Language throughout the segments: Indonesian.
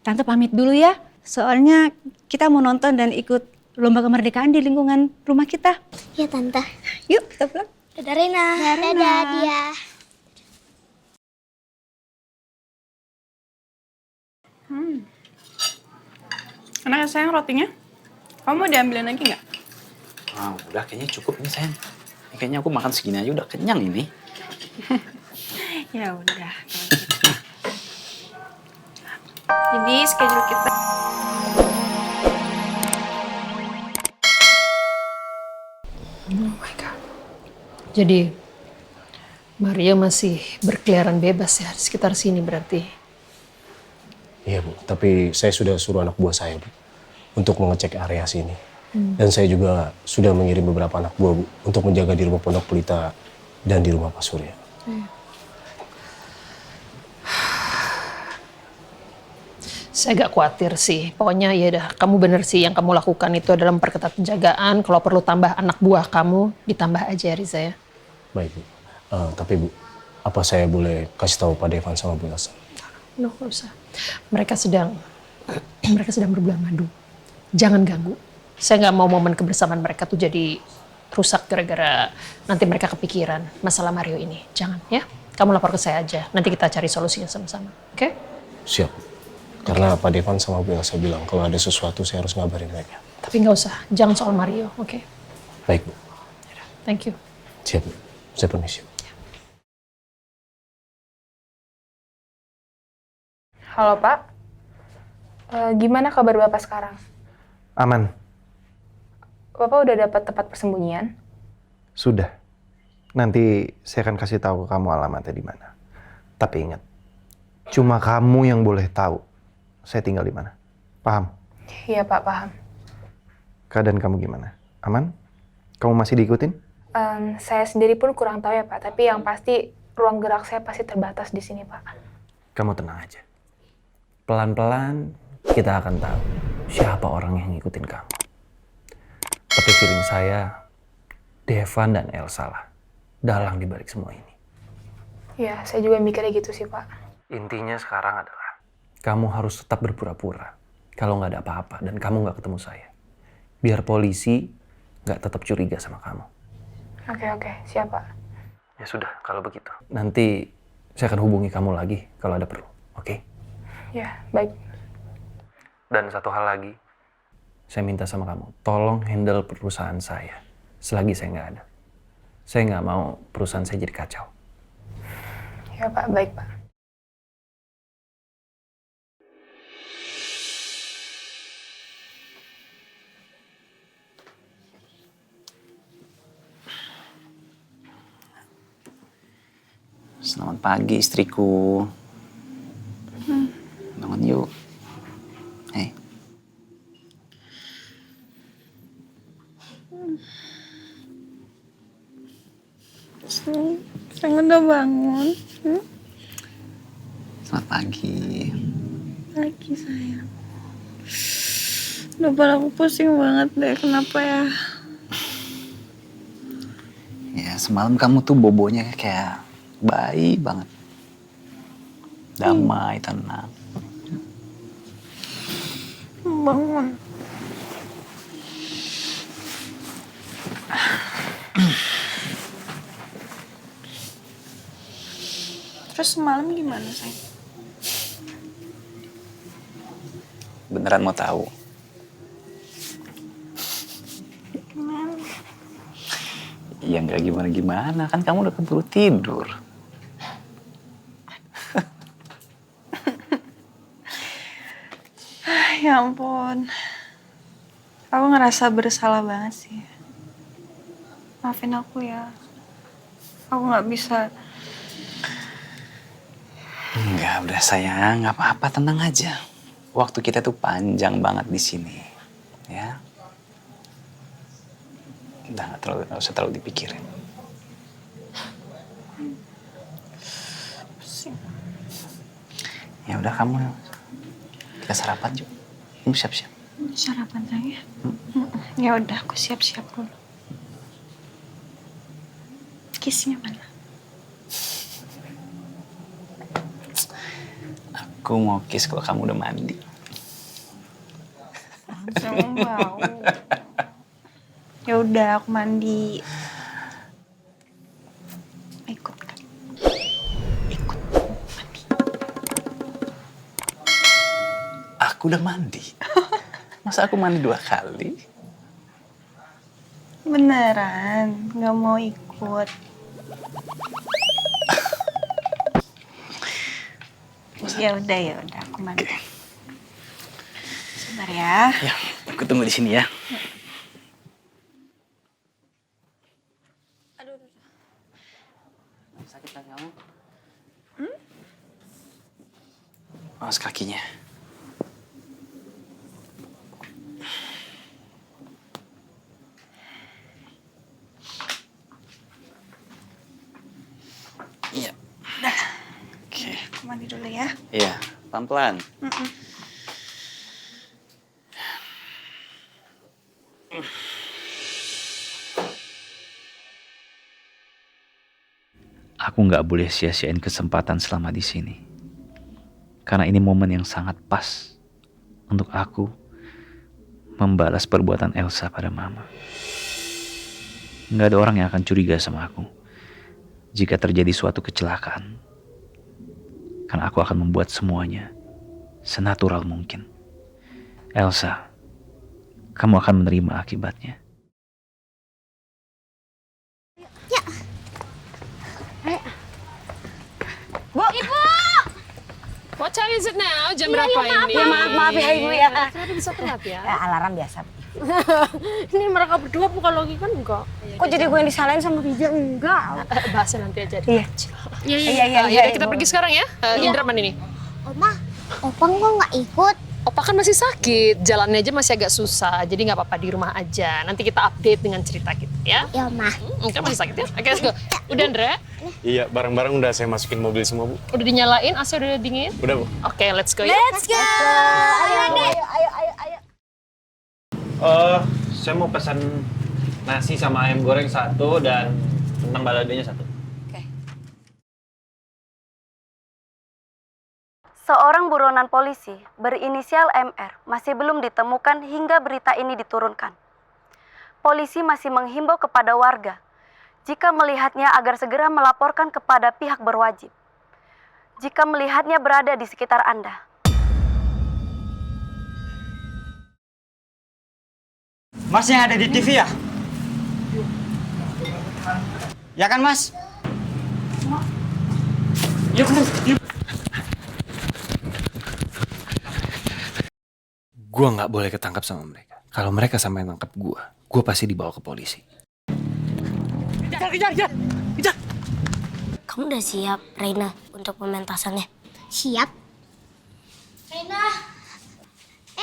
Tante pamit dulu ya. Soalnya kita mau nonton dan ikut lomba kemerdekaan di lingkungan rumah kita. Iya Tante. Yuk kita pulang. Dadah Rena. Dadah dia. Enak ya sayang rotinya? Kamu mau diambilin lagi nggak? Udah kayaknya cukup ini sayang. Ini kayaknya aku makan segini aja udah kenyang ini. Ya udah. Jadi schedule kita. Oh my God. Jadi Maria masih berkeliaran bebas ya di sekitar sini berarti. Iya Bu, tapi saya sudah suruh anak buah saya Bu untuk mengecek area sini. Dan saya juga sudah mengirim beberapa anak buah Bu untuk menjaga di rumah Pondok Pelita dan di rumah Pak Surya. Saya agak khawatir sih. Pokoknya ya dah, kamu bener sih yang kamu lakukan itu adalah memperketat penjagaan. Kalau perlu tambah anak buah kamu, ditambah aja ya Riza ya. Baik Bu. Tapi Bu, apa saya boleh kasih tahu Pak Devan sama Bu Elsa? Nggak usah. Mereka sedang berbulan madu. Jangan ganggu. Saya nggak mau momen kebersamaan mereka tuh jadi rusak gara-gara nanti mereka kepikiran masalah Mario ini. Jangan ya. Kamu lapor ke saya aja. Nanti kita cari solusinya sama-sama. Oke? Siap. Karena Pak Devan sama Bu Elsa bilang kalau ada sesuatu saya harus ngabarin mereka. Tapi nggak usah. Jangan soal Mario. Oke? Baik Bu. Thank you. Siap Bu. Saya permisi. Halo Pak. Gimana kabar Bapak sekarang? Aman. Bapak udah dapat tempat persembunyian? Sudah. Nanti saya akan kasih tahu ke kamu alamatnya di mana. Tapi ingat, cuma kamu yang boleh tahu saya tinggal di mana. Paham? Iya Pak, paham. Keadaan kamu gimana? Aman? Kamu masih diikutin? Saya sendiri pun kurang tahu ya Pak, tapi yang pasti ruang gerak saya pasti terbatas di sini Pak. Kamu tenang aja. Pelan-pelan kita akan tahu siapa orang yang ngikutin kamu. Tapi feeling saya, Devan dan Elsa lah dalang dibalik semua ini. Iya, saya juga mikirnya gitu sih Pak. Intinya sekarang adalah kamu harus tetap berpura-pura kalau nggak ada apa-apa dan kamu nggak ketemu saya. Biar polisi nggak tetap curiga sama kamu. Oke, siap Pak. Ya sudah, kalau begitu. Nanti saya akan hubungi kamu lagi kalau ada perlu, oke? Ya, baik. Dan satu hal lagi, saya minta sama kamu, tolong handle perusahaan saya selagi saya nggak ada. Saya nggak mau perusahaan saya jadi kacau. Ya Pak, baik Pak. Selamat pagi istriku. Bangun yuk. Hei. Saya udah bangun. Selamat pagi. Pagi sayang. Udah kepala aku pusing banget deh, kenapa ya? Ya semalam kamu tuh bobonya kayak bayi banget. Damai, tenang. Bangun. Terus semalam gimana sayang? Beneran mau tahu? Gimana? Ya nggak gimana-gimana, kan kamu udah keburu tidur. Ya ampun. Aku ngerasa bersalah banget sih. Maafin aku ya. Aku nggak bisa. Enggak, udah sayang, nggak apa-apa, tenang aja. Waktu kita tuh panjang banget di sini, ya. Udah nggak usah terlalu dipikirin. Pusing. Ya udah kamu kita sarapan yuk. Kamu siap-siap. Sarapan sayang ya? Ya udah, aku siap-siap dulu. Kissnya mana? Aku mau kiss kalau kamu udah mandi. Bau. Ya udah, aku mandi. Ikut kan? Ikut mandi. Aku udah mandi. Masa aku mandi 2 kali? Beneran, nggak mau ikut. Ya udah, aku mandi. Oke. Sebentar ya. Ya, aku tunggu di sini ya. Sakit kan kamu? Awas kakinya. Iya. Oke. Aku mandi dulu ya. Iya, pelan-pelan. Aku nggak boleh sia-siain kesempatan selama di sini. Karena ini momen yang sangat pas untuk aku membalas perbuatan Elsa pada Mama. Nggak ada orang yang akan curiga sama aku jika terjadi suatu kecelakaan. Karena aku akan membuat semuanya senatural mungkin. Elsa, kamu akan menerima akibatnya. What time is it now? Jam berapa ini? Maaf ya Ibu ya. Kenapa bisa telat ya? Alarm biasa. Ini mereka berdua bukan lagi kan enggak? Kok jadi gue yang disalahin sama Rija? Enggak. Bahasnya nanti aja. Iya. Iya, kita pergi sekarang ya. Indra mana ini? Oma, Opa kok nggak ikut? Opa kan masih sakit, jalannya aja masih agak susah. Jadi nggak apa-apa di rumah aja. Nanti kita update dengan cerita kita ya. Ya, Ma. Kan masih sakit ya? Oke, let's go. Udah, Indra? Iya, barang-barang udah saya masukin mobil semua, Bu. Udah dinyalain, AC udah dingin? Udah, Bu. Oke, let's go ya. Let's go. Ayo. Saya mau pesan nasi sama ayam goreng 1 dan kentang baladanya 1. Seorang buronan polisi berinisial MR masih belum ditemukan hingga berita ini diturunkan. Polisi masih menghimbau kepada warga jika melihatnya agar segera melaporkan kepada pihak berwajib. Jika melihatnya berada di sekitar Anda. Mas yang ada di TV ya? Ya kan, Mas? Yuk. Gue nggak boleh ketangkap sama mereka. Kalau mereka sampai nangkep gue pasti dibawa ke polisi. Kejar. Kamu udah siap, Reina, untuk pementasannya? Siap. Reina.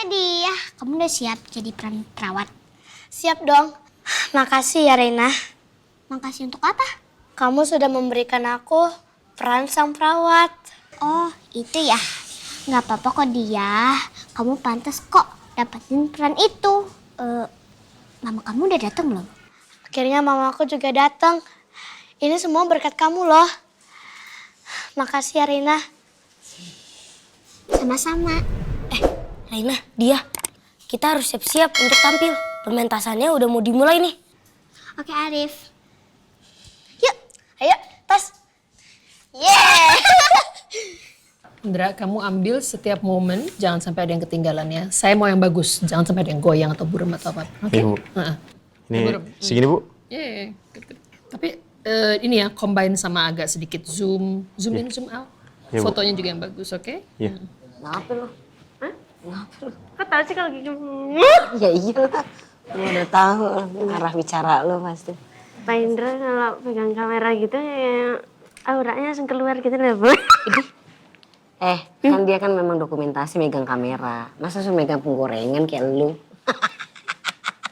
Dia, kamu udah siap jadi peran perawat? Siap dong. Makasih ya, Reina. Makasih untuk apa? Kamu sudah memberikan aku peran sang perawat. Oh, itu ya. Nggak apa-apa kok dia. Kamu pantas kok dapetin peran itu. Mama kamu udah datang belum? Akhirnya mama aku juga datang. Ini semua berkat kamu loh. Makasih ya, Reina. Sama-sama. Reina, dia. Kita harus siap-siap untuk tampil. Pementasannya udah mau dimulai nih. Oke, Arif. Yuk, ayo, tas. Yeah! Indra, kamu ambil setiap momen, jangan sampai ada yang ketinggalan ya. Saya mau yang bagus, jangan sampai ada yang goyang atau buram atau apa. Oke? Iya, Bu. Ini segini, Bu. Iya. Tapi ini ya, combine sama agak sedikit zoom in, zoom out. Iya, Bu. Fotonya juga yang bagus, oke? Iya. Kenapa lu? Kok tahu sih kalau gitu? Ya iyalah. Lu udah tahu arah bicara lu pasti. Pak Indra kalau pegang kamera gitu ya auranya langsung keluar gitu loh, Bu. Kan dia kan memang dokumentasi megang kamera. Masa suruh megang penggorengan kayak lu?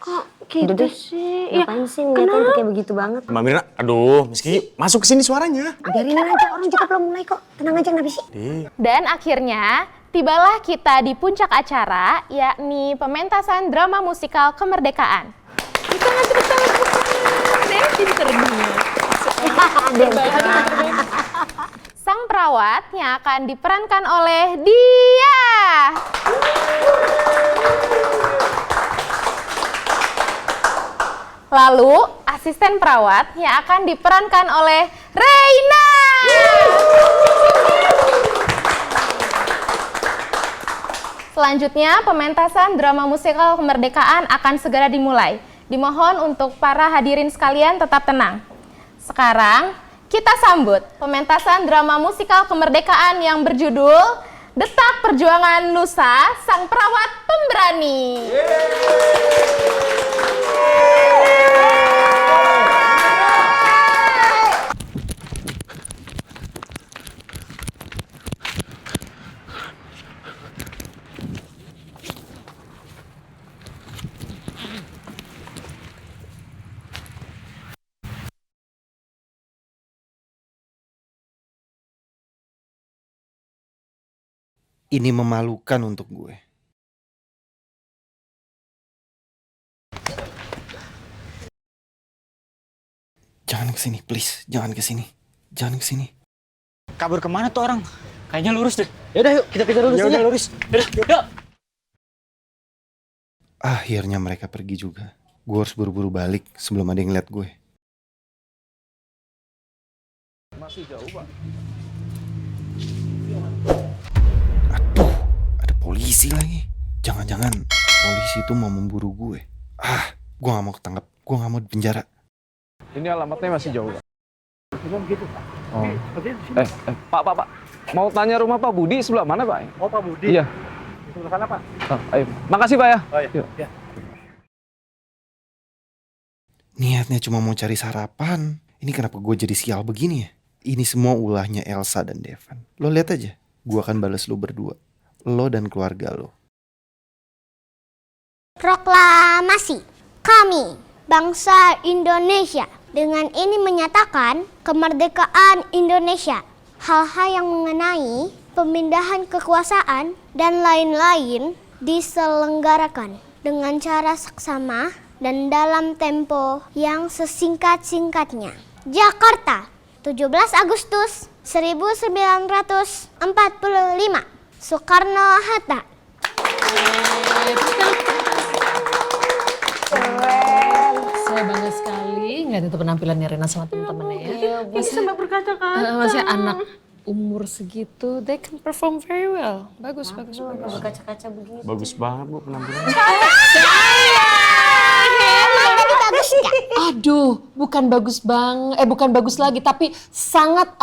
Kok gitu Udah deh. sih? Ngapain sih ngeliatin tuh kayak begitu banget? Mbak Mirna, aduh, Miski, masuk ke sini suaranya. Biarin aja, orang juga belum mulai kok. Tenang aja, kenapa sih? Dan akhirnya tibalah kita di puncak acara, yakni pementasan drama musikal kemerdekaan. Sang perawat yang akan diperankan oleh dia. Lalu asisten perawat yang akan diperankan oleh Reina. Selanjutnya, pementasan drama musikal kemerdekaan akan segera dimulai. Dimohon untuk para hadirin sekalian tetap tenang. Sekarang, kita sambut pementasan drama musikal kemerdekaan yang berjudul Detak Perjuangan Nusa, Sang Perawat Pemberani. Ini memalukan untuk gue. Jangan kesini, please. Jangan kesini. Jangan kesini. Kabur kemana tuh orang? Kayaknya lurus deh. Yaudah yuk, kita lurus aja. Lurus. Yaudah, yuk. Akhirnya mereka pergi juga. Gue harus buru-buru balik sebelum ada yang lihat gue. Masih jauh, Pak. Aduh, ada polisi lagi. Jangan-jangan polisi itu mau memburu gue. Gue gak mau ketangkap. Gue gak mau di penjara. Ini alamatnya masih jauh, Pak. Bukan gitu, Pak. Oh. Pak. Mau tanya rumah Pak Budi sebelah mana, Pak? Oh, Pak Budi. Iya. Di sebelah sana, Pak. Oh, ayo. Makasih, Pak ya. Oh, iya. Yuk. Ya. Niatnya cuma mau cari sarapan. Ini kenapa gue jadi sial begini ya? Ini semua ulahnya Elsa dan Devan. Lo lihat aja. Gue akan balas lo berdua. Lo dan keluarga lo. Proklamasi. Kami, bangsa Indonesia, dengan ini menyatakan kemerdekaan Indonesia. Hal-hal yang mengenai pemindahan kekuasaan dan lain-lain diselenggarakan dengan cara saksama dan dalam tempo yang sesingkat-singkatnya. Jakarta, 17 Agustus 1945. Soekarno-Hatta. Saya bangga sekali ngeliat itu penampilannya Rena sama teman-temannya ya. Ini sampai berkata-kata. Masih anak umur segitu, they can perform very well. Bagus. Berkaca-kaca begitu. Bagus banget, Bu, penampilannya. Bagus nggak? Aduh, bukan bagus lagi, tapi sangat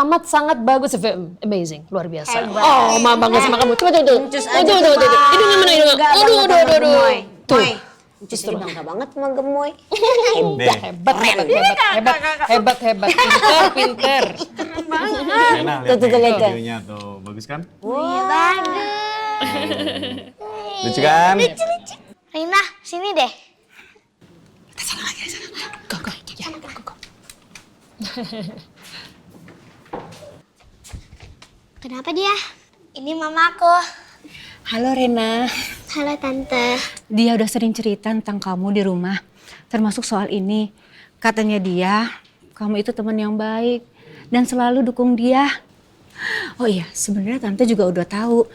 bagus, amazing, luar biasa. Oh, mama bangga sama kamu. Coba tuh. Hidungnya mana hidungnya? Aduh. Tuh. Cus tadi bangga banget sama gemoy. Hebat. Pinter. Rena, lihat videonya tuh. Bagus kan? Iya, bagus. Lucu kan? Lucu. Rina, sini deh. Go. Kenapa dia? Ini mamaku. Halo Rena. Halo Tante. Dia udah sering cerita tentang kamu di rumah. Termasuk soal ini. Katanya dia, kamu itu teman yang baik. Dan selalu dukung dia. Oh iya, sebenarnya Tante juga udah tahu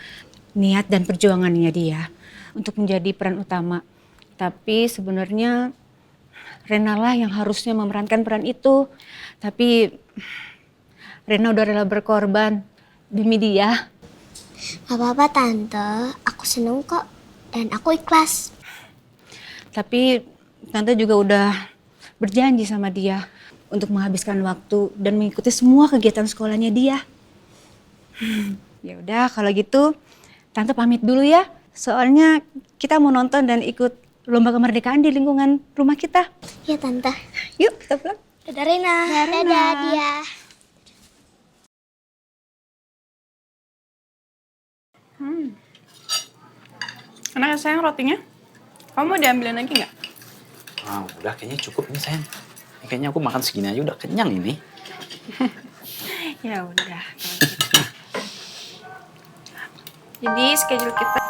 niat dan perjuangannya dia untuk menjadi peran utama. Tapi sebenarnya Rena lah yang harusnya memerankan peran itu. Tapi Rena udah rela berkorban demi dia. Gak apa-apa Tante, aku seneng kok. Dan aku ikhlas. Tapi Tante juga udah berjanji sama dia untuk menghabiskan waktu dan mengikuti semua kegiatan sekolahnya dia. Ya udah kalau gitu Tante pamit dulu ya. Soalnya kita mau nonton dan ikut lomba kemerdekaan di lingkungan rumah kita. Iya Tante. Yuk kita pulang. Dadah Rena. Dadah dia. Enak ya sayang rotinya? Kamu mau diambilin lagi nggak? Udah kayaknya cukup ini sayang. Kayaknya aku makan segini aja udah kenyang ini. Ya udah. Jadi schedule kita